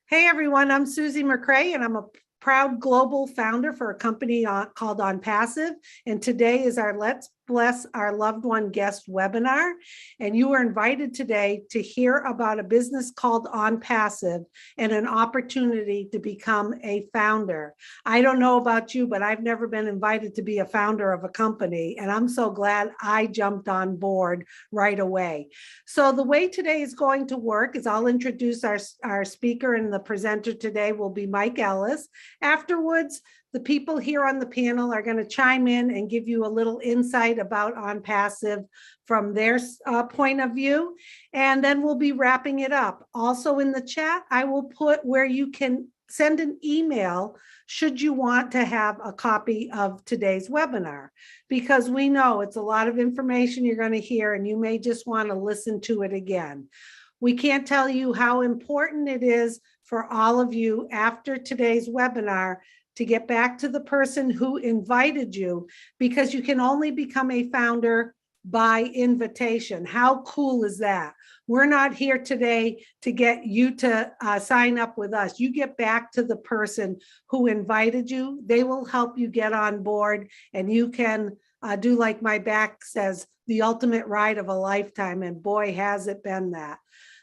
Hey everyone, I'm Susie McCrae and I'm a proud global founder for a company called OnPassive. And today is our Let's Bless Our Loved One guest webinar. And you are invited today to hear about a business called OnPassive and an opportunity to become a founder. I don't know about you, but I've never been invited to be a founder of a company. And I'm so glad I jumped on board right away. So the way today is going to work is I'll introduce our speaker, and the presenter today will be Mike Ellis. Afterwards, the people here on the panel are going to chime in and give you a little insight about OnPassive from their point of view. And then we'll be wrapping it up. Also in the chat, I will put where you can send an email should you want to have a copy of today's webinar, because we know it's a lot of information you're going to hear and you may just want to listen to it again. We can't tell you how important it is for all of you after today's webinar to get back to the person who invited you, because you can only become a founder by invitation. How cool is that? We're not here today to get you to sign up with us. You get back to the person who invited you. They will help you get on board, and you can do like my back says, the ultimate ride of a lifetime. And boy, has it been that.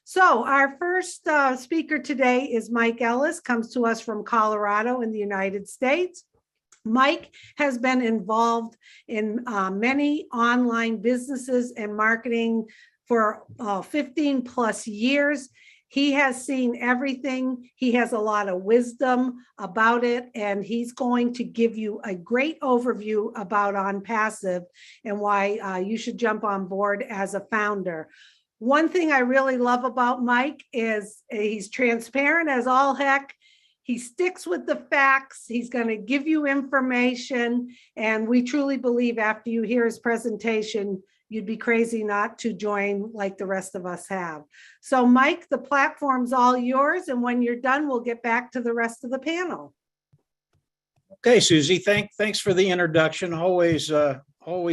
So our first speaker today is Mike Ellis, comes to us from Colorado in the United States. Mike has been involved in many online businesses and marketing for 15 plus years. He has seen everything. He has a lot of wisdom about it, and he's going to give you a great overview about OnPassive and why you should jump on board as a founder. One thing I really love about Mike is he's transparent as all heck. He sticks with the facts. He's going to give you information. And we truly believe after you hear his presentation, you'd be crazy not to join like the rest of us have. So Mike, the platform's all yours. And when you're done, we'll get back to the rest of the panel. Okay, Susie, thanks for the introduction. Always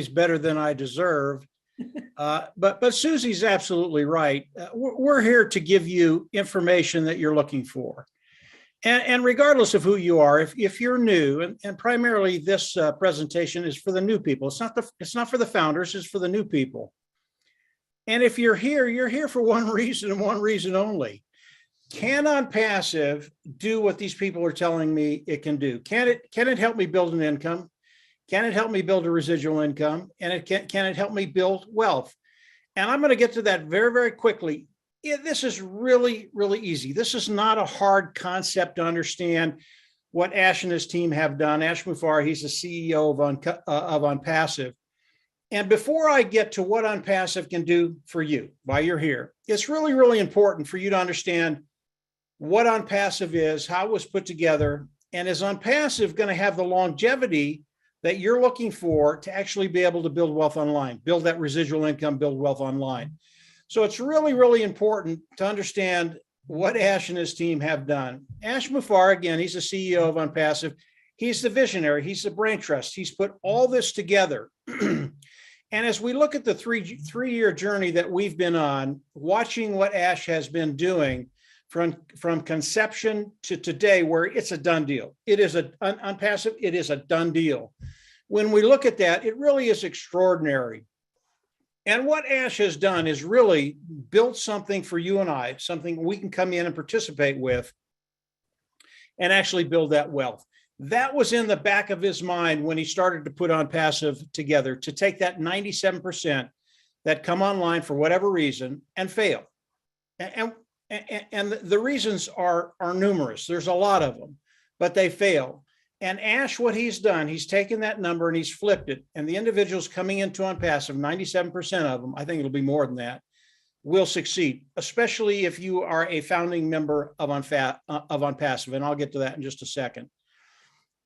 better than I deserve. But Susie's absolutely right. We're here to give you information that you're looking for. And regardless of who you are, if you're new, and primarily this presentation is for the new people. It's not for the founders, it's for the new people. And if you're here for one reason and one reason only. Can OnPassive do what these people are telling me it can do? Can it help me build an income? Can it help me build a residual income? And can it help me build wealth? And I'm going to get to that very, very quickly. This is really, really easy. This is not a hard concept to understand what Ash and his team have done. Ash Mufareh, he's the CEO of OnPassive. And before I get to what OnPassive can do for you while you're here, it's really, really important for you to understand what OnPassive is, how it was put together, and is OnPassive going to have the longevity that you're looking for to actually be able to build wealth online, build that residual income, build wealth online. So it's really, really important to understand what Ash and his team have done. Ash Mufareh, again, he's the CEO of OnPassive. He's the visionary. He's the brain trust. He's put all this together. And as we look at the three-year journey that we've been on, watching what Ash has been doing from conception to today, where it's a done deal. It is OnPassive, it is a done deal. When we look at that, it really is extraordinary. And what Ash has done is really built something for you and I, something we can come in and participate with and actually build that wealth. That was in the back of his mind when he started to put OnPassive together, to take that 97% that come online for whatever reason and fail. And the reasons are numerous. There's a lot of them, but they fail. And Ash, what he's done, he's taken that number and he's flipped it. And the individuals coming into OnPassive, 97% of them, I think it'll be more than that, will succeed, especially if you are a founding member of OnPassive. And I'll get to that in just a second.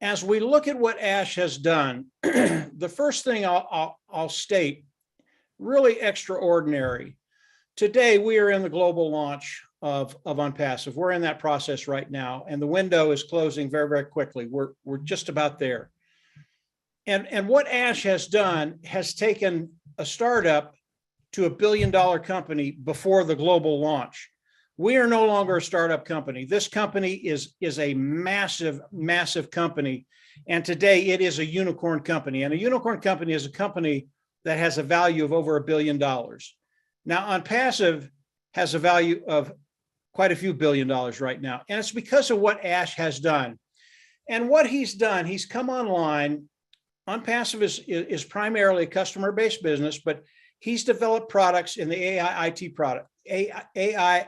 As we look at what Ash has done, the first thing I'll state, really extraordinary. Today, we are in the global launch of OnPassive. We're in that process right now, and the window is closing very, very quickly. We're just about there. And what Ash has done has taken a startup to $1 billion company before the global launch. We are no longer a startup company. This company is a massive, massive company. And today it is a unicorn company. And a unicorn company is a company that has a value of over $1 billion. Now, OnPassive has a value of quite a few $1 billion right now. And it's because of what Ash has done. And what he's done, he's come online. OnPassive is primarily a customer-based business, but he's developed products in the AI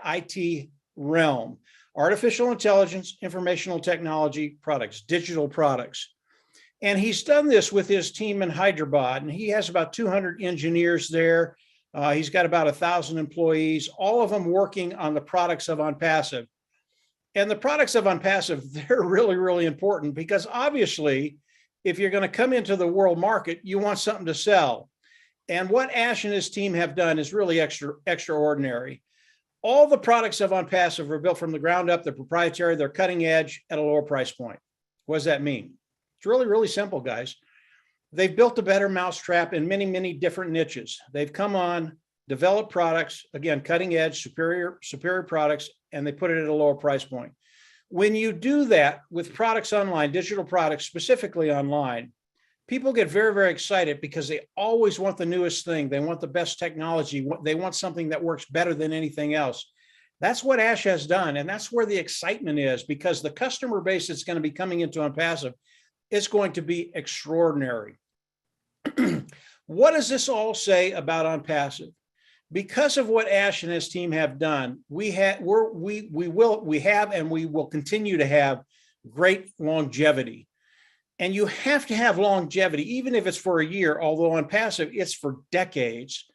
IT realm, artificial intelligence, informational technology products, digital products. And he's done this with his team in Hyderabad, and he has about 200 engineers there. He's got about 1,000 employees, all of them working on the products of OnPassive. And the products of OnPassive, they're really, really important because obviously, if you're going to come into the world market, you want something to sell. And what Ash and his team have done is really extraordinary. All the products of OnPassive are built from the ground up. They're proprietary. They're cutting edge at a lower price point. What does that mean? It's really, really simple, guys. They've built a better mousetrap in many, many different niches. They've come on, developed products, again, cutting edge, superior products, and they put it at a lower price point. When you do that with products online, digital products, specifically online, people get very, very excited because they always want the newest thing. They want the best technology. They want something that works better than anything else. That's what Ash has done. And that's where the excitement is, because the customer base that's going to be coming into OnPassive is going to be extraordinary. What does this all say about OnPassive? Because of what Ash and his team have done, we have and we will continue to have great longevity. And you have to have longevity, even if it's for a year, although OnPassive, it's for decades.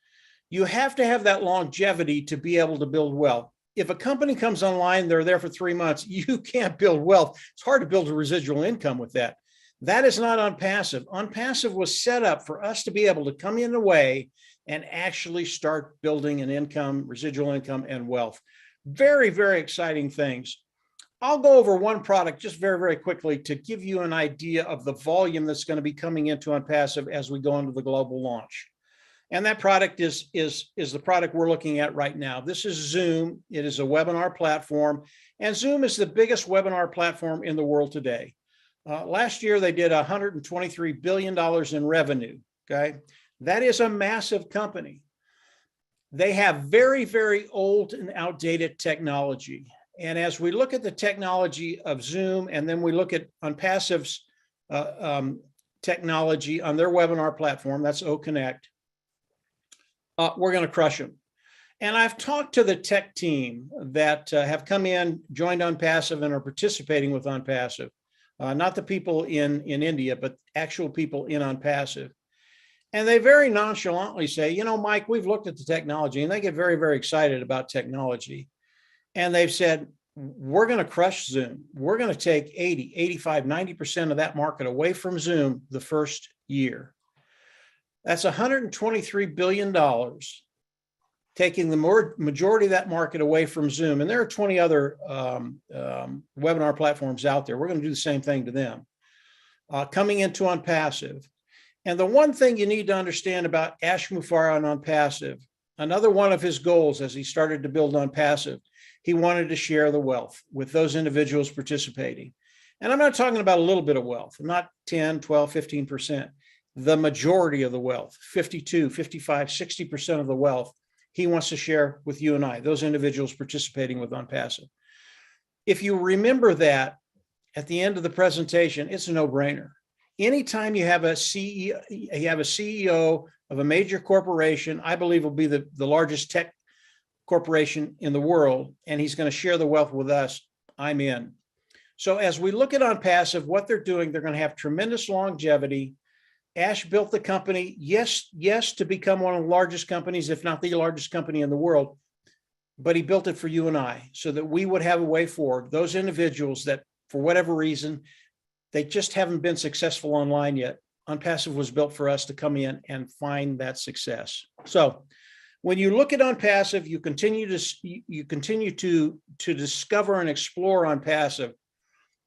You have to have that longevity to be able to build wealth. If a company comes online, they're there for 3 months, you can't build wealth. It's hard to build a residual income with that. That is not OnPassive. OnPassive was set up for us to be able to come in a way and actually start building an income, residual income, and wealth. Very, very exciting things. I'll go over one product just very, very quickly to give you an idea of the volume that's going to be coming into OnPassive as we go into the global launch. And that product is the product we're looking at right now. This is Zoom. It is a webinar platform, and Zoom is the biggest webinar platform in the world today. Last year, they did $123 billion in revenue, okay? That is a massive company. They have very, very old and outdated technology. And as we look at the technology of Zoom, and then we look at OnPassive's technology on their webinar platform, that's OConnect, we're going to crush them. And I've talked to the tech team that have come in, joined OnPassive, and are participating with OnPassive. Not the people in India, but actual people in OnPassive. And they very nonchalantly say, you know, Mike, we've looked at the technology, and they get very, very excited about technology. And they've said, we're going to crush Zoom. We're going to take 80, 85, 90% of that market away from Zoom the first year. That's $123 billion, taking the majority of that market away from Zoom. And there are 20 other webinar platforms out there. We're going to do the same thing to them. Coming into OnPassive. And the one thing you need to understand about Ash Mufareh on OnPassive, another one of his goals as he started to build OnPassive, he wanted to share the wealth with those individuals participating. And I'm not talking about a little bit of wealth, not 10, 12, 15%. The majority of the wealth, 52, 55, 60% of the wealth, he wants to share with you and I, those individuals participating with OnPassive. If you remember that at the end of the presentation, it's a no-brainer. Anytime you have a CEO of a major corporation, I believe will be the largest tech corporation in the world, and he's going to share the wealth with us, I'm in. So as we look at OnPassive, what they're doing, they're going to have tremendous longevity. Ash built the company, yes, to become one of the largest companies, if not the largest company in the world, but he built it for you and I so that we would have a way forward. Those individuals that, for whatever reason, they just haven't been successful online yet. OnPassive was built for us to come in and find that success. So when you look at OnPassive, you continue to discover and explore OnPassive.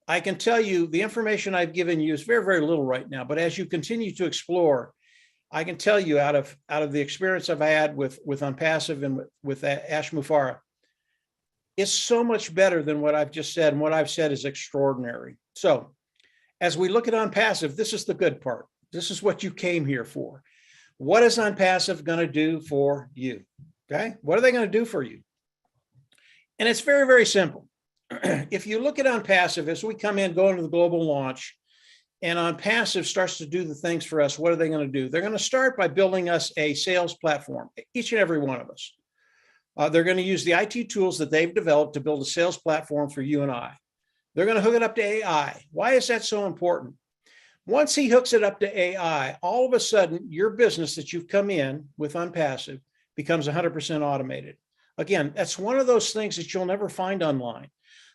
I can tell you the information I've given you is very, very little right now, but as you continue to explore, I can tell you out of the experience I've had with OnPassive and with Ash Mufareh, is so much better than what I've just said. And what I've said is extraordinary. So as we look at OnPassive, this is the good part. This is what you came here for. What is OnPassive going to do for you? Okay. What are they going to do for you? And it's very, very simple. If you look at OnPassive, as we come in, go into the global launch, and OnPassive starts to do the things for us, what are they going to do? They're going to start by building us a sales platform, each and every one of us. They're going to use the IT tools that they've developed to build a sales platform for you and I. They're going to hook it up to AI. Why is that so important? Once he hooks it up to AI, all of a sudden, your business that you've come in with OnPassive becomes 100% automated. Again, that's one of those things that you'll never find online.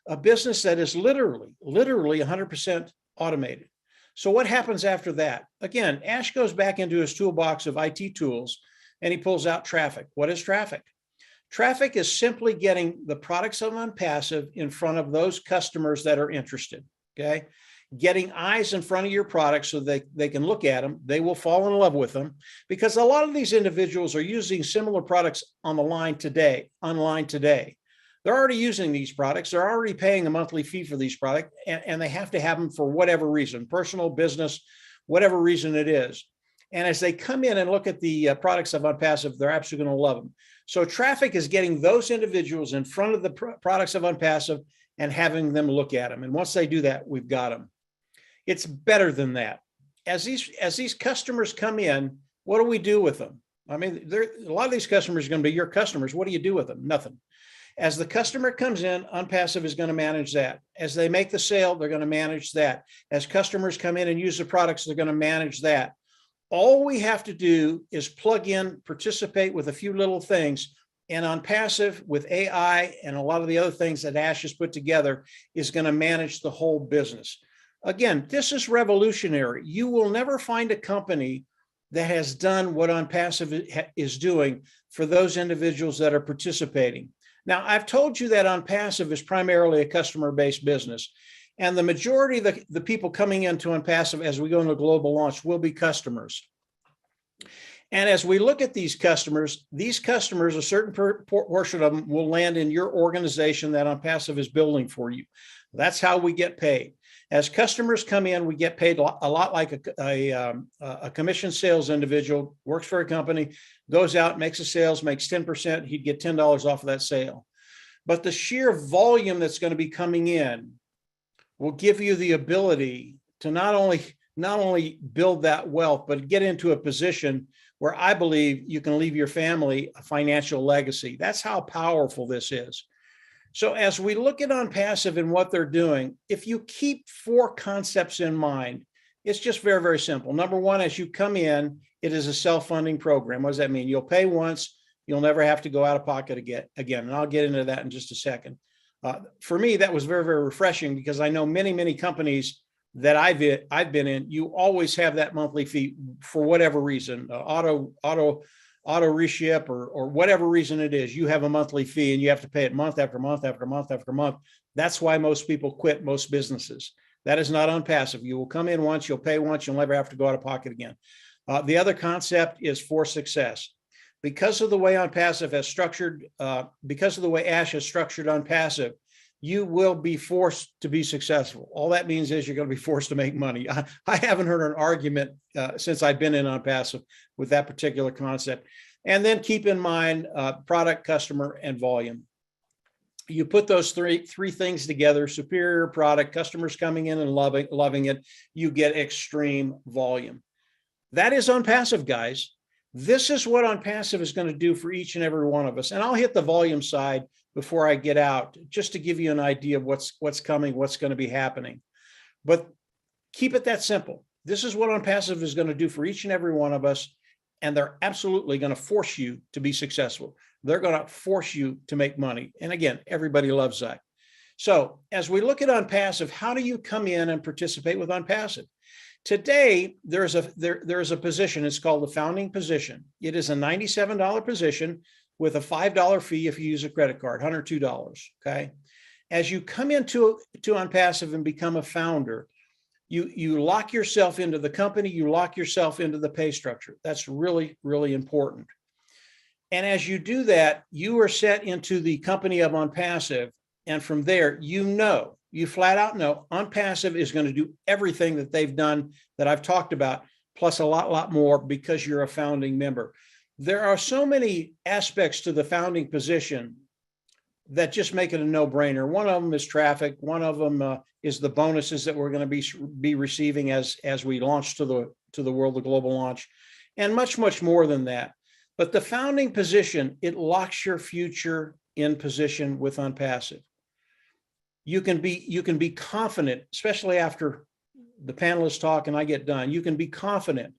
A business that is literally 100% automated. So what happens after that? Again, Ash goes back into his toolbox of IT tools and he pulls out traffic. What is traffic? Traffic is simply getting the products of OnPassive in front of those customers that are interested, okay? Getting eyes in front of your products so they can look at them. They will fall in love with them because a lot of these individuals are using similar products online today. They're already using these products. They're already paying a monthly fee for these products, and they have to have them for whatever reason, personal, business, whatever reason it is. And as they come in and look at the products of OnPassive, they're absolutely going to love them. So traffic is getting those individuals in front of the products of OnPassive and having them look at them. And once they do that, we've got them. It's better than that. As these customers come in, what do we do with them? I mean, a lot of these customers are going to be your customers. What do you do with them? Nothing. As the customer comes in, OnPassive is going to manage that. As they make the sale, they're going to manage that. As customers come in and use the products, they're going to manage that. All we have to do is plug in, participate with a few little things, and OnPassive with AI and a lot of the other things that Ash has put together is going to manage the whole business. Again, this is revolutionary. You will never find a company that has done what OnPassive is doing for those individuals that are participating. Now, I've told you that OnPassive is primarily a customer-based business, and the majority of the people coming into OnPassive as we go into global launch will be customers. And as we look at these customers, a certain portion of them will land in your organization that OnPassive is building for you. That's how we get paid. As customers come in, we get paid a lot like a commission sales individual, works for a company, goes out, makes a sales, makes 10%, he'd get $10 off of that sale. But the sheer volume that's going to be coming in will give you the ability to not only build that wealth, but get into a position where I believe you can leave your family a financial legacy. That's how powerful this is. So as we look at OnPassive and what they're doing, if you keep 4 concepts in mind, it's just very, very simple. Number one, as you come in, it is a self-funding program. What does that mean? You'll pay once, you'll never have to go out of pocket again. And I'll get into that in just a second. For me, that was very, very refreshing because I know many, many companies that I've been in, you always have that monthly fee for whatever reason, auto reship or whatever reason it is, you have a monthly fee and you have to pay it month after month after month after month. That's why most people quit most businesses. That is not OnPassive. You will come in once, you'll pay once, you'll never have to go out of pocket again. The other concept is for success. Because of the way OnPassive has structured, because of the way Ash has structured OnPassive, you will be forced to be successful. All that means is you're going to be forced to make money. I haven't heard an argument since I've been in OnPassive with that particular concept. And then keep in mind product, customer, and volume. You put those three things together: superior product, customers coming in and loving it. You get extreme volume. That is OnPassive, guys. This is what OnPassive is going to do for each and every one of us. And I'll hit the volume side before I get out, just to give you an idea of what's coming, what's going to be happening. But keep it that simple. This is what OnPassive is going to do for each and every one of us. And they're absolutely going to force you to be successful. They're going to force you to make money. And again, everybody loves that. So as we look at OnPassive, how do you come in and participate with OnPassive? Today, there is a position. It's called the founding position. It is a $97 position with a $5 fee if you use a credit card, $102, okay? As you come into OnPassive and become a founder, you lock yourself into the company, you lock yourself into the pay structure. That's really, really important. And as you do that, you are set into the company of OnPassive. And from there, you flat out know OnPassive is going to do everything that they've done that I've talked about, plus a lot more, because you're a founding member. There are so many aspects to the founding position that just make it a no-brainer. One of them is traffic. One of them is the bonuses that we're going to be receiving as we launch to the world, the global launch, and much more than that. But the founding position, it locks your future in position with OnPassive. You can be confident, especially after the panelists talk and I get done. You can be confident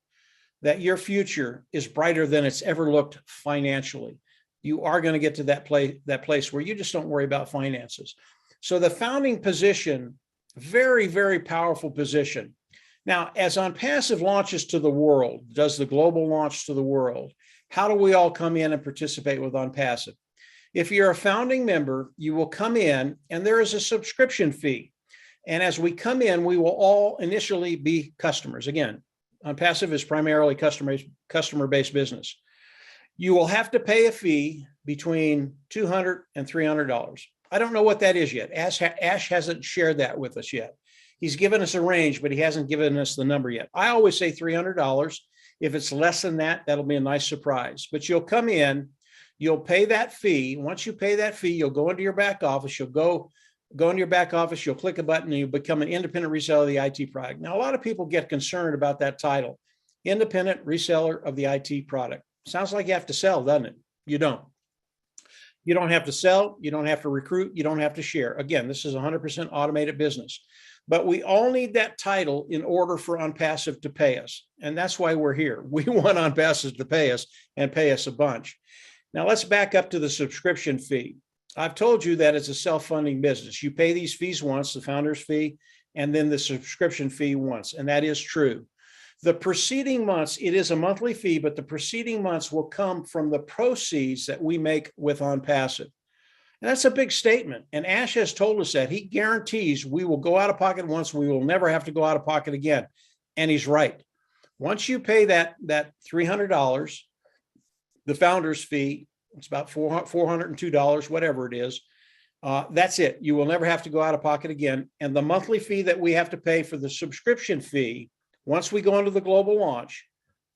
that your future is brighter than it's ever looked financially. You are going to get to that place where you just don't worry about finances. So the founding position, very powerful position. Now, as OnPassive launches to the world, does the global launch to the world, how do we all come in and participate with OnPassive? If you're a founding member, you will come in and there is a subscription fee. And as we come in, we will all initially be customers. Again, OnPassive is primarily customer-based business. You will have to pay a fee between $200 and $300. I don't know what that is yet. Ash hasn't shared that with us yet. He's given us a range, but he hasn't given us the number yet. I always say $300. If it's less than that, that'll be a nice surprise. But you'll come in, you'll pay that fee. Once you pay that fee, you'll go into your back office. You'll go into your back office, you'll click a button, and you'll become an independent reseller of the IT product. Now, a lot of people get concerned about that title, independent reseller of the IT product. Sounds like you have to sell, doesn't it? You don't. You don't have to sell. You don't have to recruit. You don't have to share. Again, this is 100% automated business. But we all need that title in order for OnPassive to pay us. And that's why we're here. We want OnPassive to pay us and pay us a bunch. Now, let's back up to the subscription fee. I've told you that it's a self-funding business. You pay these fees once, the founder's fee, and then the subscription fee once. And that is true. The preceding months, it is a monthly fee, but the preceding months will come from the proceeds that we make with OnPassive. And that's a big statement. And Ash has told us that he guarantees we will go out of pocket once, we will never have to go out of pocket again. And he's right. Once you pay that $300, the founder's fee, it's about $402, whatever it is. That's it. You will never have to go out of pocket again. And the monthly fee that we have to pay for the subscription fee, once we go into the global launch,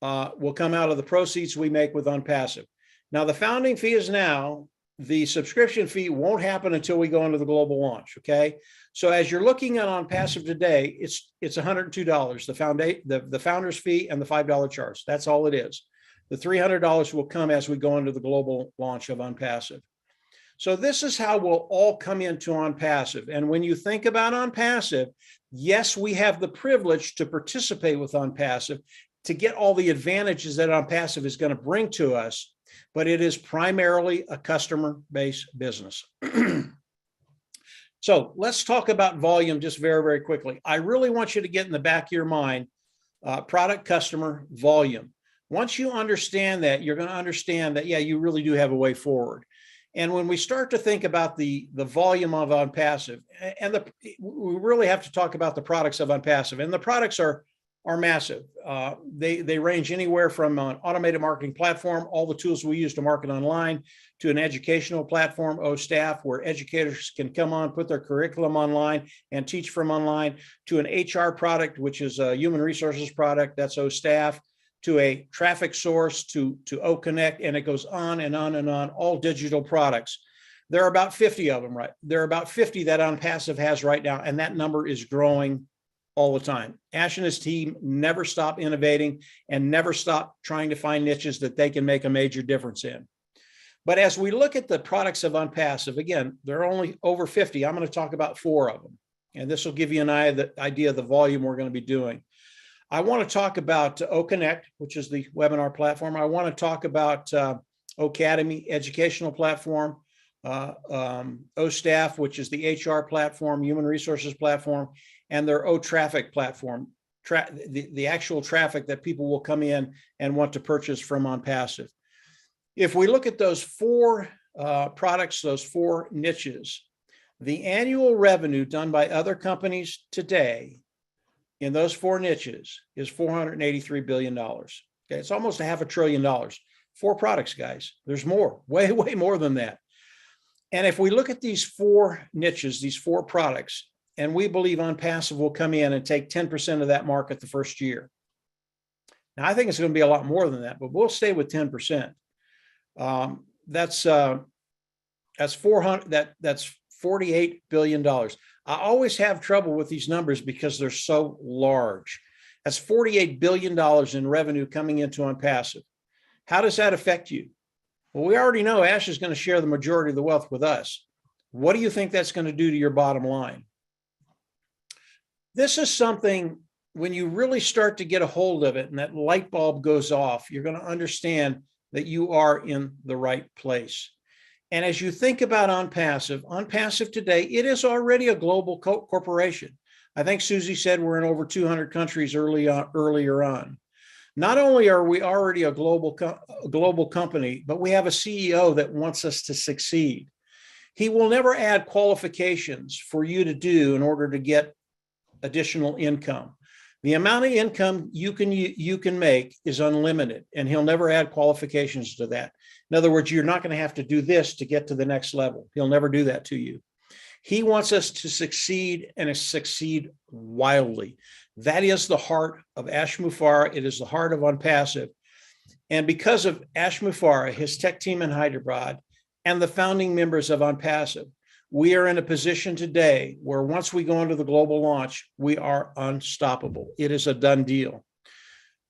will come out of the proceeds we make with OnPassive. Now, the founding fee is now. The subscription fee won't happen until we go into the global launch. Okay. So as you're looking at OnPassive today, it's $102, the founder's fee and the $5 charge. That's all it is. The $300 will come as we go into the global launch of OnPassive. So this is how we'll all come into OnPassive. And when you think about OnPassive, yes, we have the privilege to participate with OnPassive to get all the advantages that OnPassive is going to bring to us, but it is primarily a customer-based business. So let's talk about volume just very quickly. I really want you to get in the back of your mind, product, customer, volume. Once you understand that, you're going to understand that, yeah, you really do have a way forward. And when we start to think about the volume of OnPassive, and we really have to talk about the products of OnPassive, and the products are massive. They range anywhere from an automated marketing platform, all the tools we use to market online, to an educational platform, OStaff, where educators can come on, put their curriculum online and teach from online, to an HR product, which is a human resources product, that's OStaff, to a traffic source, to OConnect, and it goes on and on and on, all digital products. There are about 50 of them, right? There are about 50 that OnPassive has right now, and that number is growing all the time. Ash and his team never stop innovating and never stop trying to find niches that they can make a major difference in. But as we look at the products of OnPassive, again, there are only over 50. I'm going to talk about 4 of them, and this will give you an idea of the volume we're going to be doing. I want to talk about OConnect, which is the webinar platform. I want to talk about Ocademy educational platform, OStaff, which is the HR platform, human resources platform, and their OTraffic platform, the actual traffic that people will come in and want to purchase from OnPassive. If we look at those 4 products, those 4 niches, the annual revenue done by other companies today in those 4 niches is $483 billion. Okay, it's almost $500 billion. 4 products, guys. There's more, way, way more than that. And if we look at these 4 niches, these 4 products, and we believe OnPassive will come in and take 10% of that market the first year. Now, I think it's going to be a lot more than that, but we'll stay with 10%. That's 400. That's $48 billion. I always have trouble with these numbers because they're so large. That's $48 billion in revenue coming into OnPassive. How does that affect you? Well, we already know Ash is going to share the majority of the wealth with us. What do you think that's going to do to your bottom line? This is something, when you really start to get a hold of it and that light bulb goes off, you're going to understand that you are in the right place. And as you think about OnPassive today, it is already a global corporation. I think Susie said we're in over 200 countries earlier on. Not only are we already a global company, but we have a CEO that wants us to succeed. He will never add qualifications for you to do in order to get additional income. The amount of income you can make is unlimited, and he'll never add qualifications to that. In other words, you're not going to have to do this to get to the next level. He'll never do that to you. He wants us to succeed, and succeed wildly. That is the heart of Ash Mufareh. It is the heart of OnPassive. And because of Ash Mufareh, his tech team in Hyderabad, and the founding members of OnPassive, we are in a position today where once we go into the global launch, we are unstoppable. It is a done deal.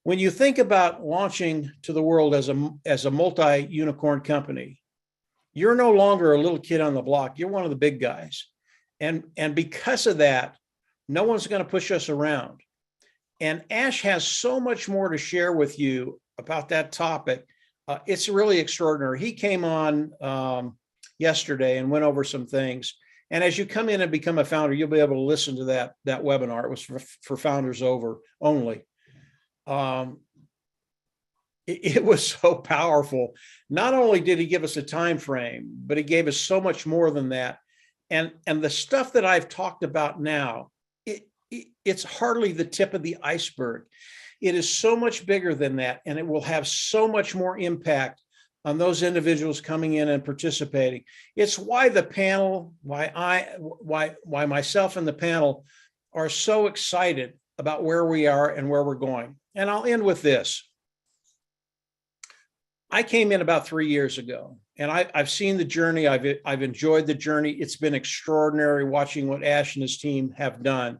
When you think about launching to the world as a multi-unicorn company, you're no longer a little kid on the block. You're one of the big guys. And because of that, no one's going to push us around. And Ash has so much more to share with you about that topic. It's really extraordinary. He came on yesterday and went over some things. And as you come in and become a founder, you'll be able to listen to that webinar. It was for founders only. It was so powerful. Not only did he give us a time frame, but he gave us so much more than that. And the stuff that I've talked about now, it's hardly the tip of the iceberg. It is so much bigger than that, and it will have so much more impact on those individuals coming in and participating. It's why the panel, why myself and the panel are so excited about where we are and where we're going. And I'll end with this. I came in about 3 years ago, and I've seen the journey. I've enjoyed the journey. It's been extraordinary watching what Ash and his team have done.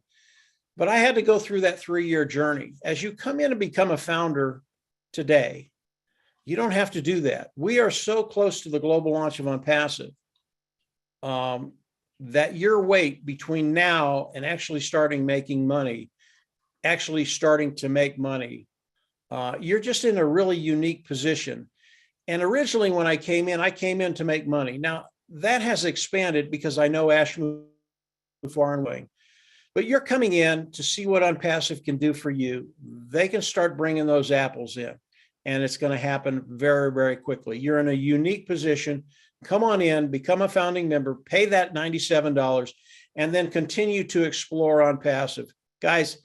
But I had to go through that 3-year journey. As you come in and become a founder today, you don't have to do that. We are so close to the global launch of OnPassive that your wait between now and actually starting to make money, you're just in a really unique position. And originally when I came in to make money. Now that has expanded because I know Ash Mufareh. But you're coming in to see what OnPassive can do for you. They can start bringing those apples in, and it's going to happen very, very quickly. You're in a unique position. Come on in, become a founding member, pay that $97, and then continue to explore OnPassive. Guys,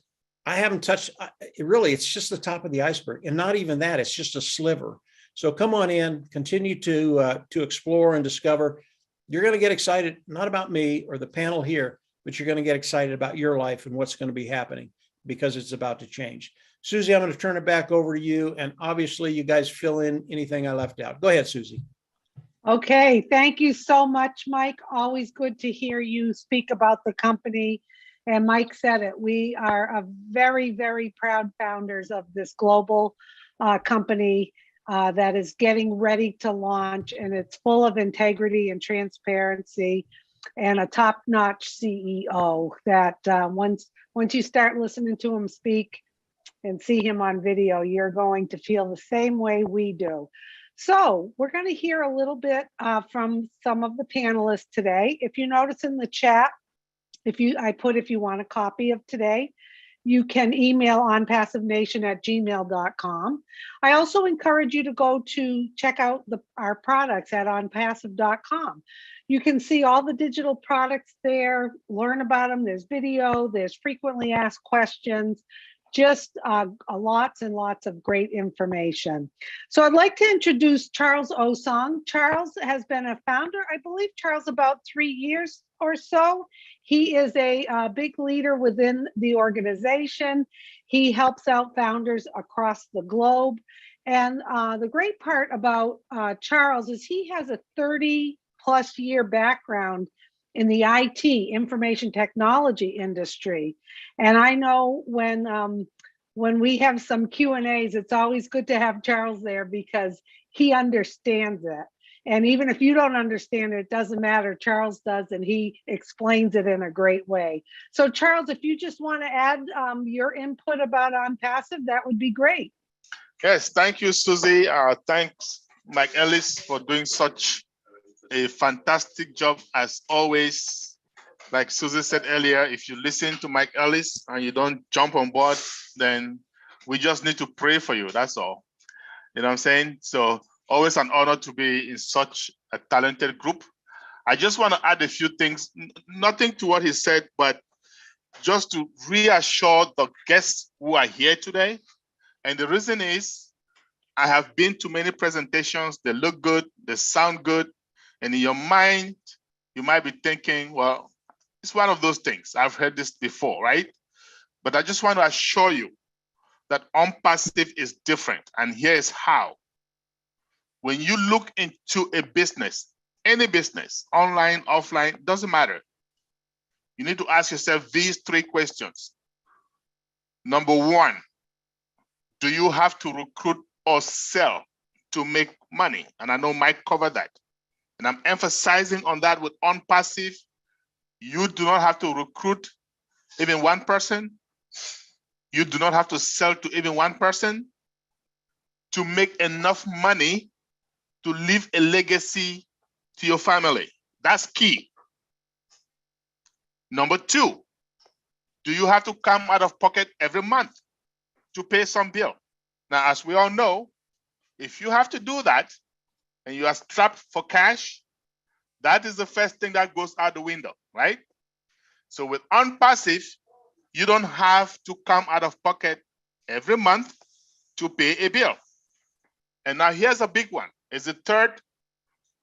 I haven't touched, really, it's just the top of the iceberg. And not even that, it's just a sliver. So come on in, continue to explore and discover. You're going to get excited, not about me or the panel here, but you're going to get excited about your life and what's going to be happening because it's about to change. Susie, I'm going to turn it back over to you. And obviously you guys fill in anything I left out. Go ahead, Susie. Okay, thank you so much, Mike. Always good to hear you speak about the company. And Mike said it, we are a very, very proud founders of this global company that is getting ready to launch, and it's full of integrity and transparency, and a top-notch CEO that once you start listening to him speak and see him on video, you're going to feel the same way we do. So we're going to hear a little bit from some of the panelists today. If you notice in the chat, if you want a copy of today, you can email onpassivenation@gmail.com. I also encourage you to go to check out our products at onpassive.com. You can see all the digital products there, learn about them. There's video, there's frequently asked questions. just lots and lots of great information. So I'd like to introduce Charles Osong. Charles has been a founder, I believe, Charles, about 3 years or so. He is a big leader within the organization. He helps out founders across the globe. And the great part about Charles is he has a 30+ year background in the IT, information technology industry. And I know when we have some Q&As, it's always good to have Charles there because he understands it. And even if you don't understand it, it doesn't matter. Charles does, and he explains it in a great way. So Charles, if you just want to add your input about OnPassive, that would be great. Yes, thank you, Susie. Thanks, Mike Ellis, for doing such a fantastic job as always. Like Susie said earlier, if you listen to Mike Ellis and you don't jump on board, then we just need to pray for you. That's all. You know what I'm saying? So always an honor to be in such a talented group. I just want to add a few things, nothing to what he said, but just to reassure the guests who are here today. And the reason is I have been to many presentations. They look good, they sound good. And in your mind, you might be thinking, well, it's one of those things. I've heard this before, right? But I just want to assure you that OnPassive is different. And here is how. When you look into a business, any business, online, offline, doesn't matter. You need to ask yourself these 3 questions. Number 1, do you have to recruit or sell to make money? And I know Mike covered that. And I'm emphasizing on that with OnPassive. You do not have to recruit even one person. You do not have to sell to even one person to make enough money to leave a legacy to your family. That's key. Number 2, do you have to come out of pocket every month to pay some bill? Now, as we all know, if you have to do that and you are strapped for cash, that is the first thing that goes out the window, right? So with OnPassive, you don't have to come out of pocket every month to pay a bill. And now here's a big one. It's the third,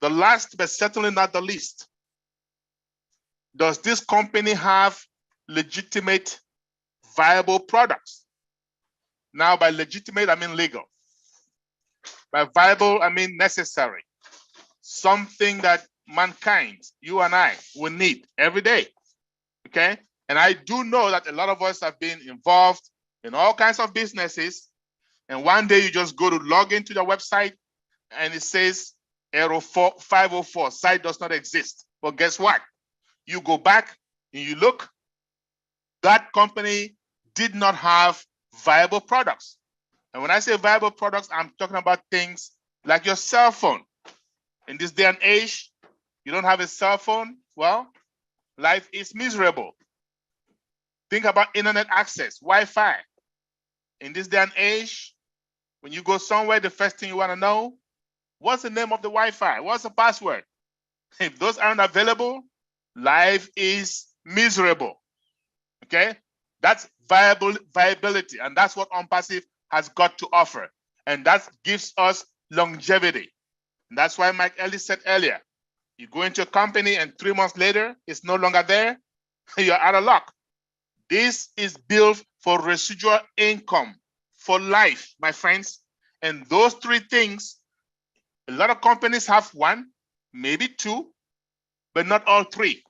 the last, but certainly not the least. Does this company have legitimate, viable products? Now, by legitimate, I mean legal. By viable, I mean necessary. Something that mankind, you and I, will need every day. Okay? And I do know that a lot of us have been involved in all kinds of businesses. And one day you just go to log into the website and it says error 504, site does not exist. But guess what? You go back and you look, that company did not have viable products. And when I say viable products, I'm talking about things like your cell phone. In this day and age, you don't have a cell phone, well, life is miserable. Think about internet access, Wi-Fi. In this day and age, when you go somewhere, the first thing you want to know, what's the name of the Wi-Fi? What's the password? If those aren't available, life is miserable. Okay? That's viability, and that's what OnPassive has got to offer. And that gives us longevity. And that's why Mike Ellis said earlier, you go into a company and 3 months later, it's no longer there, you're out of luck. This is built for residual income for life, my friends. And those 3 things, a lot of companies have 1, maybe 2, but not all 3.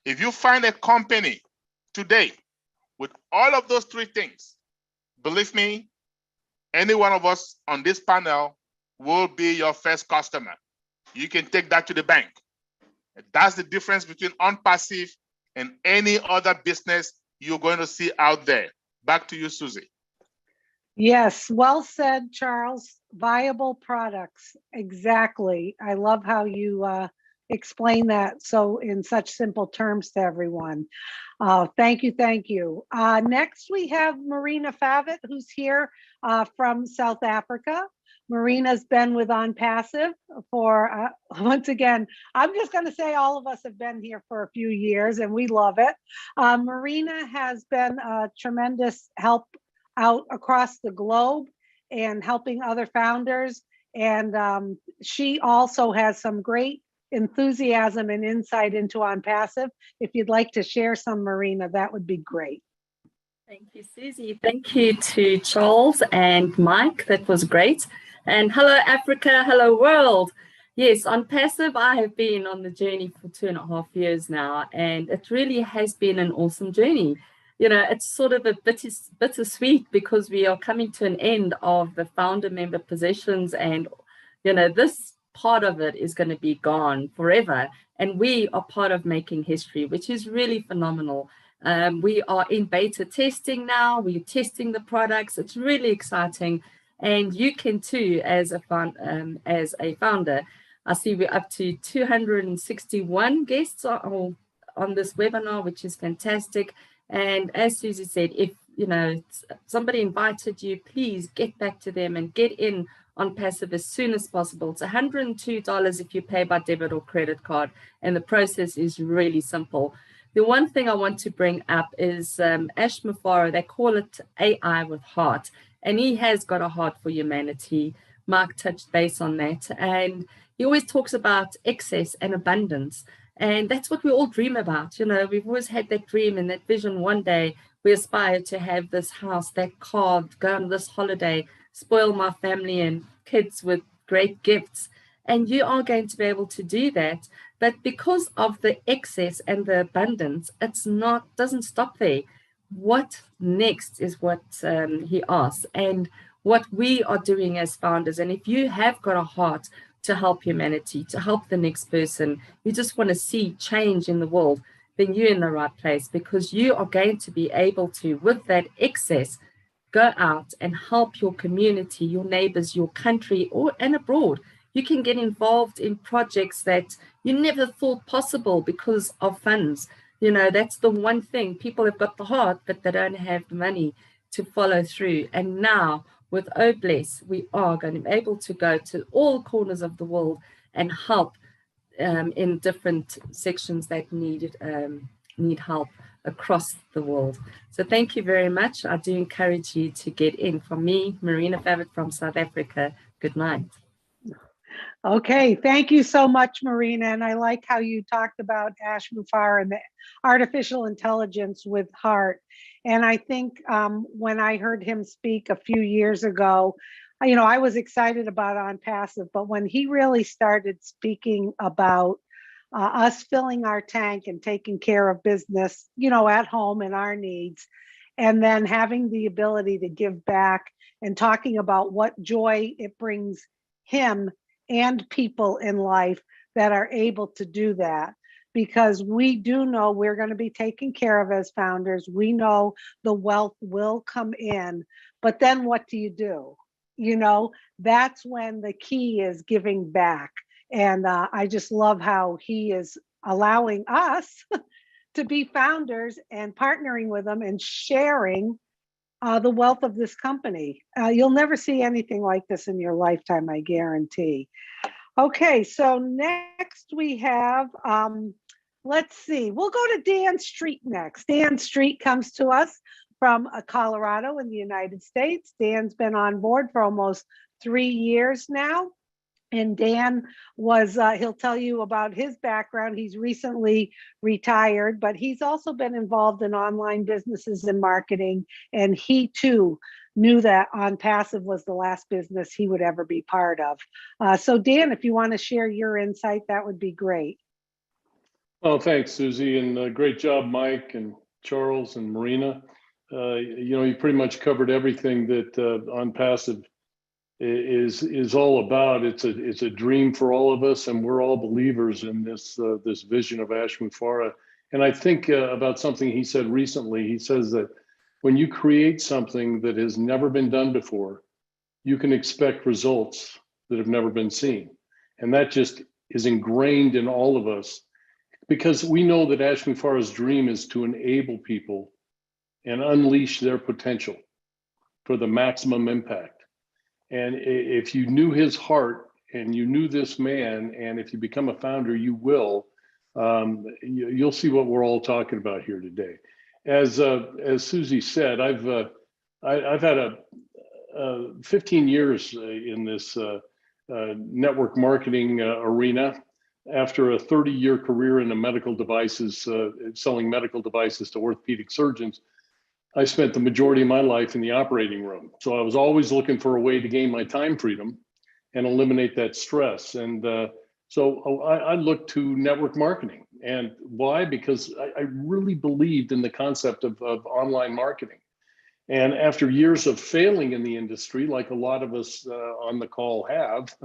If you find a company today with all of those 3 things, believe me, any one of us on this panel will be your first customer. You can take that to the bank. That's the difference between OnPassive and any other business you're going to see out there. Back to you, Susie. Yes, well said, Charles. Viable products, exactly. I love how you explain that so in such simple terms to everyone. Thank you, thank you. Next, we have Marina Favit, who's here from South Africa. Marina's been with On Passive for, once again, I'm just going to say all of us have been here for a few years and we love it. Marina has been a tremendous help out across the globe and helping other founders. And she also has some great enthusiasm and insight into On Passive. If you'd like to share some, Marina, that would be great. Thank you, Susie. Thank you to Charles and Mike. That was great. And hello, Africa. Hello, world. Yes, On Passive, I have been on the journey for 2.5 years now, and it really has been an awesome journey. You know, it's sort of a bittersweet because we are coming to an end of the founder member positions, and, you know, this part of it is going to be gone forever. And we are part of making history, which is really phenomenal. We are in beta testing now. We're testing the products. It's really exciting. And you can too, as a founder. I see we're up to 261 guests on this webinar, which is fantastic. And as Susie said, if you know somebody invited you, please get back to them and get in On Passive as soon as possible. It's $102 if you pay by debit or credit card, and the process is really simple. The one thing I want to bring up is Ash Mufareh. They call it AI with heart, and he has got a heart for humanity. Mark touched base on that, and he always talks about excess and abundance, and that's what we all dream about. You know, we've always had that dream and that vision. One day we aspire to have this house, that car, go on this holiday, spoil my family and kids with great gifts, and you are going to be able to do that. But because of the excess and the abundance, doesn't stop there. What next is what he asks, and what we are doing as founders. And if you have got a heart to help humanity, to help the next person, you just want to see change in the world, then you're in the right place, because you are going to be able to, with that excess, go out and help your community, your neighbors, your country, and abroad. You can get involved in projects that you never thought possible because of funds. You know, that's the one thing. People have got the heart, but they don't have the money to follow through. And now with OBless, we are going to be able to go to all corners of the world and help in different sections that need help across the world. So thank you very much. I do encourage you to get in. From me, Marina Favit from South Africa, good night. Okay, thank you so much, Marina. And I like how you talked about Ash Mufareh and the artificial intelligence with heart. And I think when I heard him speak a few years ago, you know, I was excited about On Passive, but when he really started speaking about us filling our tank and taking care of business, you know, at home and our needs, and then having the ability to give back and talking about what joy it brings him and people in life that are able to do that, because we do know we're going to be taken care of as founders. We know the wealth will come in, but then what do? You know, that's when the key is giving back. And I just love how he is allowing us to be founders and partnering with them and sharing the wealth of this company. You'll never see anything like this in your lifetime, I guarantee. Okay, so next we have, let's see, we'll go to Dan Street next. Dan Street comes to us from Colorado in the United States. Dan's been on board for almost 3 years now. And Dan was, he'll tell you about his background. He's recently retired, but he's also been involved in online businesses and marketing. And he too knew that On Passive was the last business he would ever be part of. So Dan, if you want to share your insight, that would be great. Oh, thanks, Susie. And great job, Mike and Charles and Marina. You know, you pretty much covered everything that On Passive is all about. It's a dream for all of us, and we're all believers in this this vision of Ash Mufareh. And I think about something he said recently. He says that when you create something that has never been done before, you can expect results that have never been seen. And that just is ingrained in all of us, because we know that Ash Mufareh's dream is to enable people and unleash their potential for the maximum impact. And if you knew his heart and you knew this man, and if you become a founder, you will, you'll see what we're all talking about here today. As Susie said, I've had 15 years in this network marketing arena. After a 30-year career in the medical devices, selling medical devices to orthopedic surgeons, I spent the majority of my life in the operating room. So I was always looking for a way to gain my time freedom and eliminate that stress. And so I looked to network marketing. And why? Because I really believed in the concept of online marketing. And after years of failing in the industry, like a lot of us on the call have,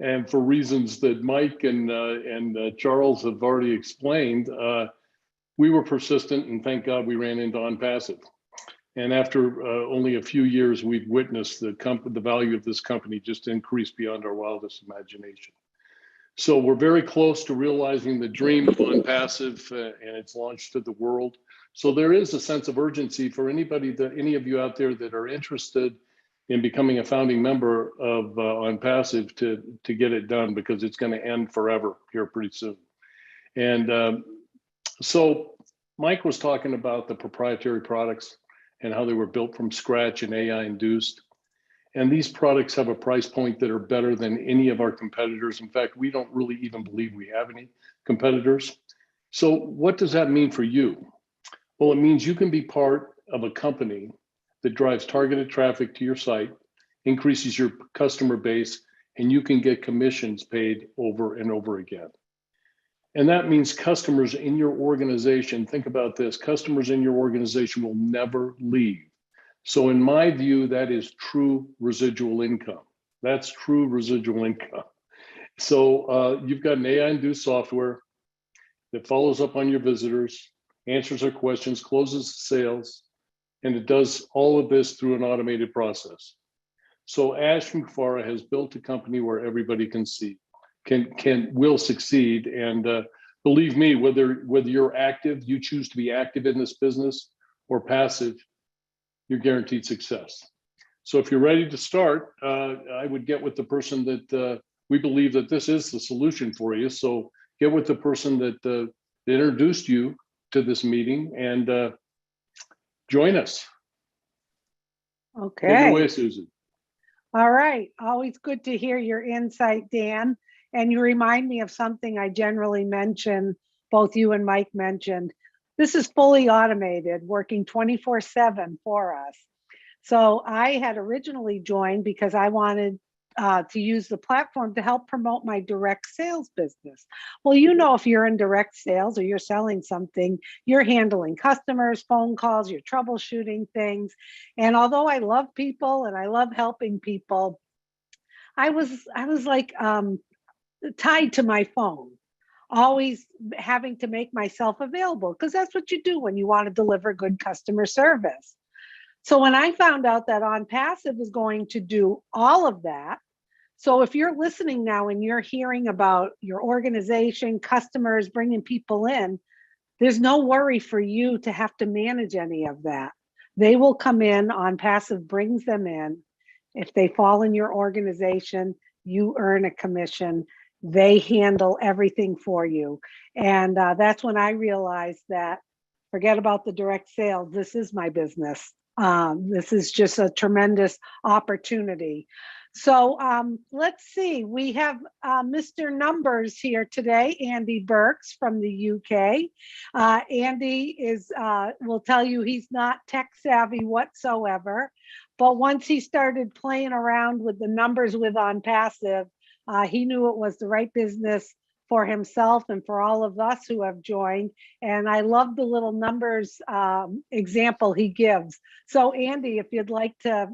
and for reasons that Mike and Charles have already explained, we were persistent, and thank God we ran into OnPassive. And after only a few years, we've witnessed the value of this company just increase beyond our wildest imagination. So we're very close to realizing the dream of OnPassive and its launch to the world. So there is a sense of urgency for any of you out there that are interested in becoming a founding member of OnPassive to get it done, because it's going to end forever here pretty soon. And so Mike was talking about the proprietary products and how they were built from scratch and AI induced. And these products have a price point that are better than any of our competitors. In fact, we don't really even believe we have any competitors. So what does that mean for you? Well, it means you can be part of a company that drives targeted traffic to your site, increases your customer base, and you can get commissions paid over and over again. And that means customers in your organization, think about this, customers in your organization will never leave. So in my view, that is true residual income. That's true residual income. So you've got an AI-induced software that follows up on your visitors, answers their questions, closes sales, and it does all of this through an automated process. So Ash from Kafara has built a company where everybody will succeed. And believe me, whether you're active, you choose to be active in this business, or passive, you're guaranteed success. So if you're ready to start, I would get with the person that we believe that this is the solution for you. So get with the person that introduced you to this meeting and join us. Okay. Take it away, Susan. All right. Always good to hear your insight, Dan. And you remind me of something I generally mention, both you and Mike mentioned. This is fully automated, working 24/7 for us. So I had originally joined because I wanted to use the platform to help promote my direct sales business. Well, you know, if you're in direct sales or you're selling something, you're handling customers, phone calls, you're troubleshooting things. And although I love people and I love helping people, I was like tied to my phone, always having to make myself available, because that's what you do when you want to deliver good customer service. So when I found out that OnPassive was going to do all of that, so if you're listening now and you're hearing about your organization, customers, bringing people in, there's no worry for you to have to manage any of that. They will come in, OnPassive brings them in. If they fall in your organization, you earn a commission. They handle everything for you. And that's when I realized that forget about the direct sales. This is my business. This is just a tremendous opportunity. So let's see, we have Mr. Numbers here today, Andy Burks from the UK. Andy will tell you he's not tech savvy whatsoever, but once he started playing around with the numbers with OnPassive, he knew it was the right business for himself and for all of us who have joined. And I love the little numbers example he gives. So Andy, if you'd like to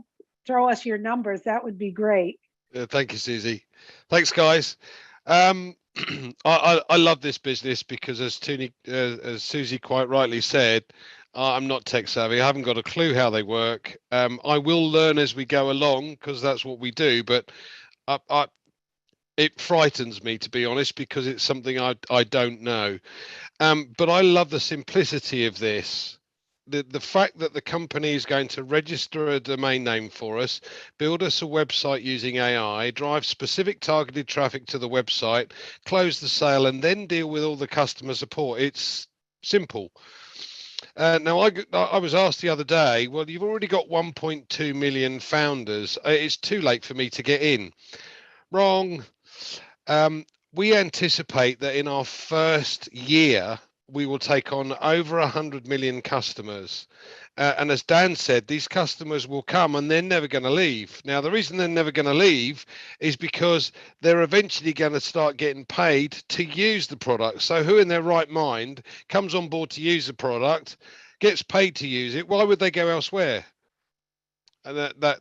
throw us your numbers, that would be great. Thank you, Susie. Thanks, guys. I love this business because as Susie quite rightly said, I'm not tech savvy. I haven't got a clue how they work. I will learn as we go along because that's what we do. But it frightens me, to be honest, because it's something I don't know. But I love the simplicity of this. the fact that the company is going to register a domain name for us, build us a website using AI, drive specific targeted traffic to the website, close the sale, and then deal with all the customer support. It's simple. Now, I was asked the other day, well, you've already got 1.2 million founders. It's too late for me to get in. Wrong. We anticipate that in our first year, we will take on over 100 million customers. And as Dan said, these customers will come and they're never going to leave. Now, the reason they're never going to leave is because they're eventually going to start getting paid to use the product. So who in their right mind comes on board to use the product, gets paid to use it? Why would they go elsewhere? And that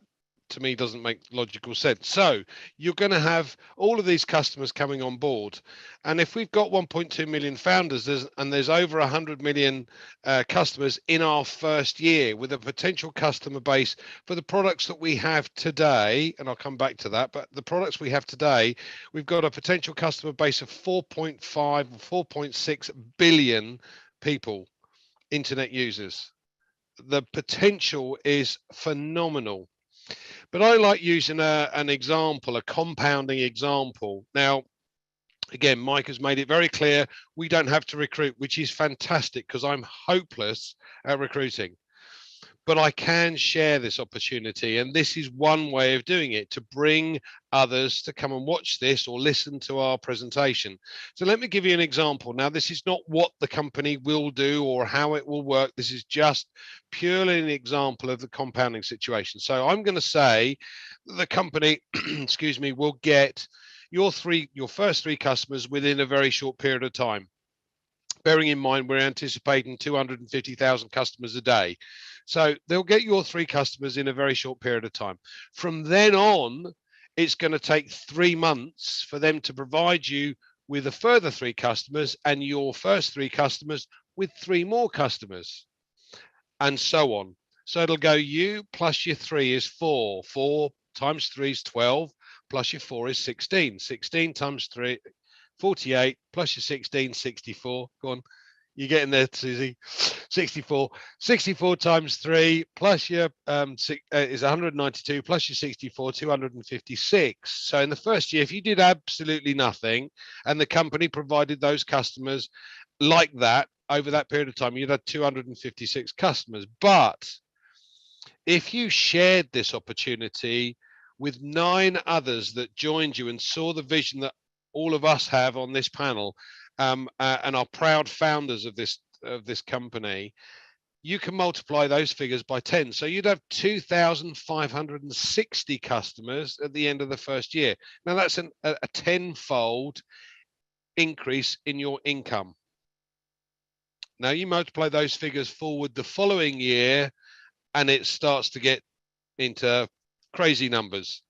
to me doesn't make logical sense. So you're going to have all of these customers coming on board, and if we've got 1.2 million founders, there's over 100 million customers in our first year, with a potential customer base for the products that we have today, and I'll come back to that, but the products we have today, we've got a potential customer base of 4.5 or 4.6 billion people, internet users. The potential is phenomenal. But I like using an example, a compounding example. Now, again, Mike has made it very clear we don't have to recruit, which is fantastic because I'm hopeless at recruiting. But I can share this opportunity, and this is one way of doing it, to bring others to come and watch this or listen to our presentation. So let me give you an example. Now, this is not what the company will do or how it will work. This is just purely an example of the compounding situation. So I'm going to say the company, excuse me, will get your first three customers within a very short period of time. Bearing in mind, we're anticipating 250,000 customers a day. So they'll get your three customers in a very short period of time. From then on, it's going to take 3 months for them to provide you with a further three customers, and your first three customers with 3 more customers, and so on. So it'll go you plus your 3 is 4. 4 times 3 is 12, plus your 4 is 16. 16 times 3, 48, plus your 16, 64. Go on. You're getting there, Susie. 64. 64 times 3 plus your is 192, plus your 64, 256. So in the first year, if you did absolutely nothing and the company provided those customers like that over that period of time, you'd have 256 customers. But if you shared this opportunity with 9 others that joined you and saw the vision that all of us have on this panel, and are proud founders of this company, you can multiply those figures by 10. So you'd have 2,560 customers at the end of the first year. Now that's a 10-fold increase in your income. Now you multiply those figures forward the following year, and it starts to get into crazy numbers.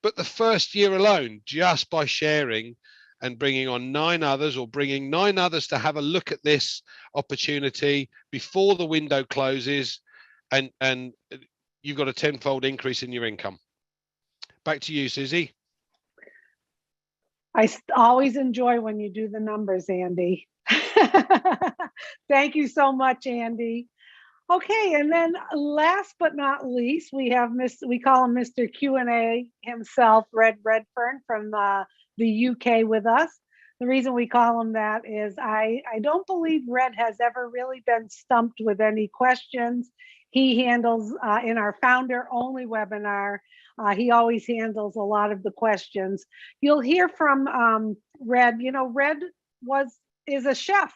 But the first year alone, just by sharing and bringing on 9 others, or bringing 9 others to have a look at this opportunity before the window closes, and you've got a 10-fold increase in your income. Back to you, Susie. I always enjoy when you do the numbers, Andy. Thank you so much, Andy. Okay, and then last but not least, we call him Mr. Q&A himself, Red Redfern from the UK with us. The reason we call him that is I don't believe Red has ever really been stumped with any questions. He handles in our founder only webinar, he always handles a lot of the questions. You'll hear from Red. You know, Red is a chef,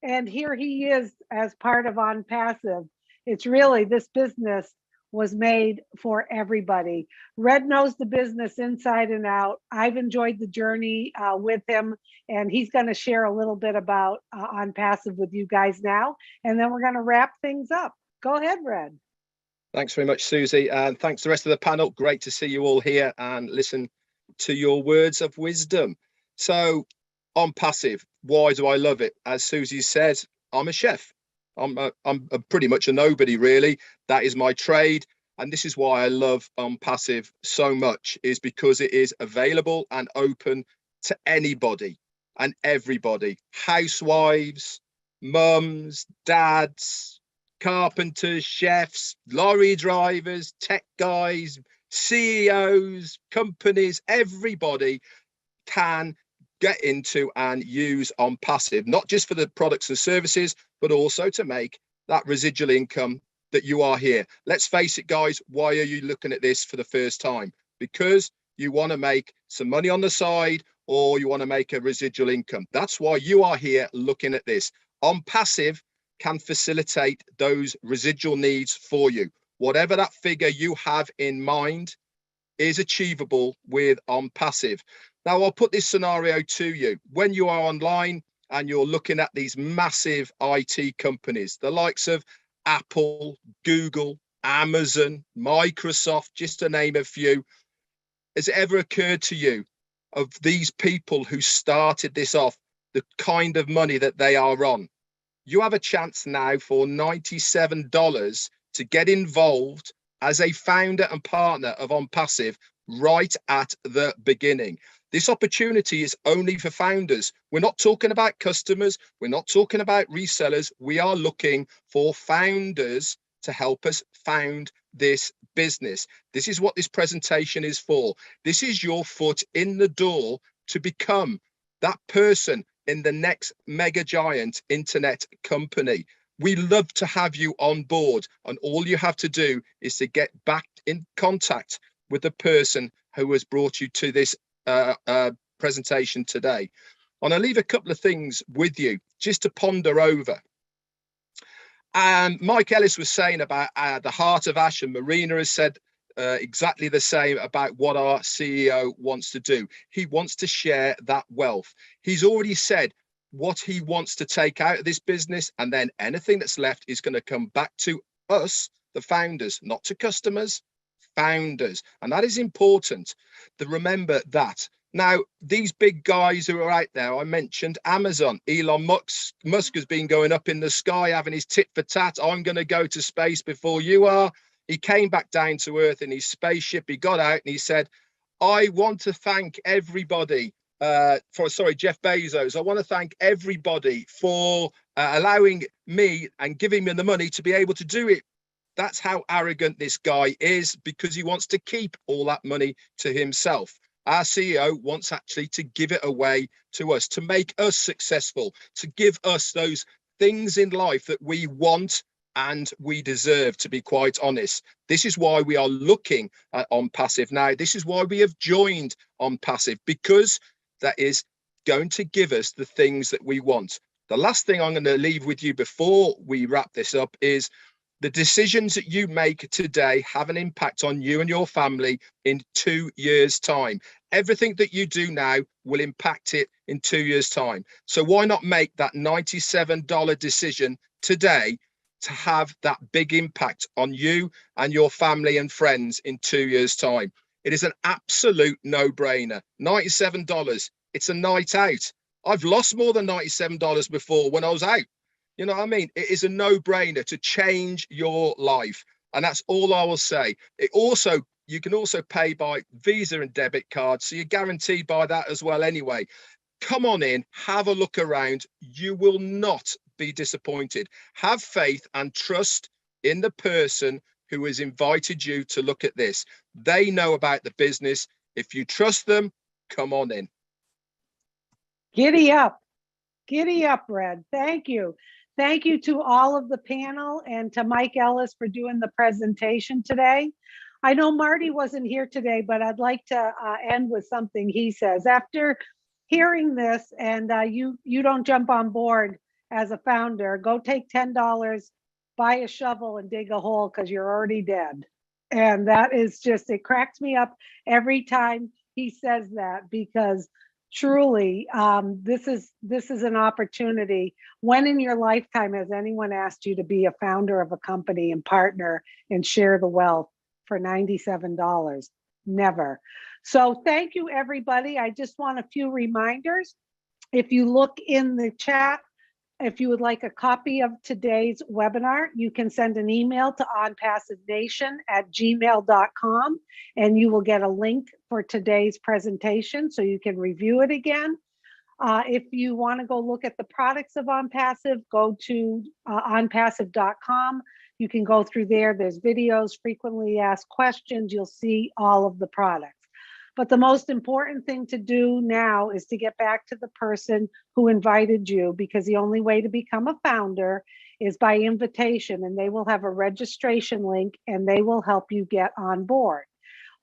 and here he is as part of On Passive. It's really, this business was made for everybody. Red knows the business inside and out. I've enjoyed the journey with him, and he's going to share a little bit about On Passive with you guys now, and then we're going to wrap things up. Go ahead, Red. Thanks very much, Susie, and thanks to the rest of the panel. Great to see you all here and listen to your words of wisdom. So, On Passive, why do I love it? As Susie said, I'm a chef. I'm pretty much a nobody, really. That is my trade, and this is why I love On Passive so much, is because it is available and open to anybody and everybody. Housewives, mums, dads, carpenters, chefs, lorry drivers, tech guys, CEOs, companies, everybody can get into and use OnPassive, not just for the products and services, but also to make that residual income that you are here. Let's face it, guys, why are you looking at this for the first time? Because you want to make some money on the side, or you want to make a residual income. That's why you are here looking at this. OnPassive can facilitate those residual needs for you. Whatever that figure you have in mind is achievable with OnPassive. Now, I'll put this scenario to you. When you are online and you're looking at these massive IT companies, the likes of Apple, Google, Amazon, Microsoft, just to name a few, has it ever occurred to you of these people who started this off, the kind of money that they are on? You have a chance now for $97 to get involved as a founder and partner of OnPassive right at the beginning. This opportunity is only for founders. We're not talking about customers. We're not talking about resellers. We are looking for founders to help us found this business. This is what this presentation is for. This is your foot in the door to become that person in the next mega giant internet company. We love to have you on board, and all you have to do is to get back in contact with the person who has brought you to this presentation today. And I'll leave a couple of things with you just to ponder over. And Mike Ellis was saying about the heart of Ash, and Marina has said exactly the same about what our CEO wants to do. He wants to share that wealth. He's already said what he wants to take out of this business, and then anything that's left is going to come back to us, the founders, not to customers, founders. And that is important to remember that. Now, these big guys who are out there, I mentioned Amazon. Elon Musk has been going up in the sky, having his tit for tat. I'm going to go to space before you are. He came back down to earth in his spaceship. He got out and he said, I want to thank everybody Jeff Bezos. I want to thank everybody for allowing me and giving me the money to be able to do it. That's how arrogant this guy is, because he wants to keep all that money to himself. Our CEO wants actually to give it away to us, to make us successful, to give us those things in life that we want and we deserve, to be quite honest. This is why we are looking at OnPassive now. This is why we have joined OnPassive, because that is going to give us the things that we want. The last thing I'm going to leave with you before we wrap this up is the decisions that you make today have an impact on you and your family in 2 years' time. Everything that you do now will impact it in 2 years' time. So why not make that $97 decision today to have that big impact on you and your family and friends in 2 years' time? It is an absolute no-brainer. $97, it's a night out. I've lost more than $97 before when I was out. You know what I mean? It is a no-brainer to change your life. And that's all I will say. You can also pay by Visa and debit cards, so you're guaranteed by that as well anyway. Come on in, have a look around. You will not be disappointed. Have faith and trust in the person who has invited you to look at this. They know about the business. If you trust them, come on in. Giddy up, Red. Thank you. Thank you to all of the panel and to Mike Ellis for doing the presentation today. I know Marty wasn't here today, but I'd like to end with something he says. After hearing this, and you don't jump on board as a founder, go take $10, buy a shovel and dig a hole, because you're already dead. And that is just, it cracks me up every time he says that, because truly, this is an opportunity. When in your lifetime has anyone asked you to be a founder of a company and partner and share the wealth for $97? Never. So thank you, everybody. I just want a few reminders. If you look in the chat, if you would like a copy of today's webinar, you can send an email to onpassivenation@gmail.com, and you will get a link for today's presentation so you can review it again. If you want to go look at the products of OnPassive, go to onpassive.com. You can go through there. There's videos, frequently asked questions. You'll see all of the products. But the most important thing to do now is to get back to the person who invited you, because the only way to become a founder is by invitation, and they will have a registration link and they will help you get on board.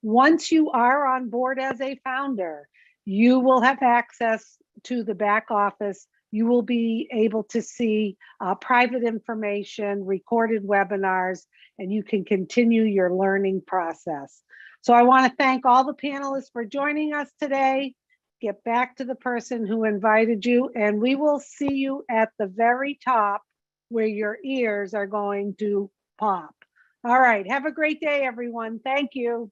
Once you are on board as a founder, you will have access to the back office. You will be able to see private information, recorded webinars, and you can continue your learning process. So I want to thank all the panelists for joining us today. Get back to the person who invited you, and we will see you at the very top where your ears are going to pop. All right. Have a great day, everyone. Thank you.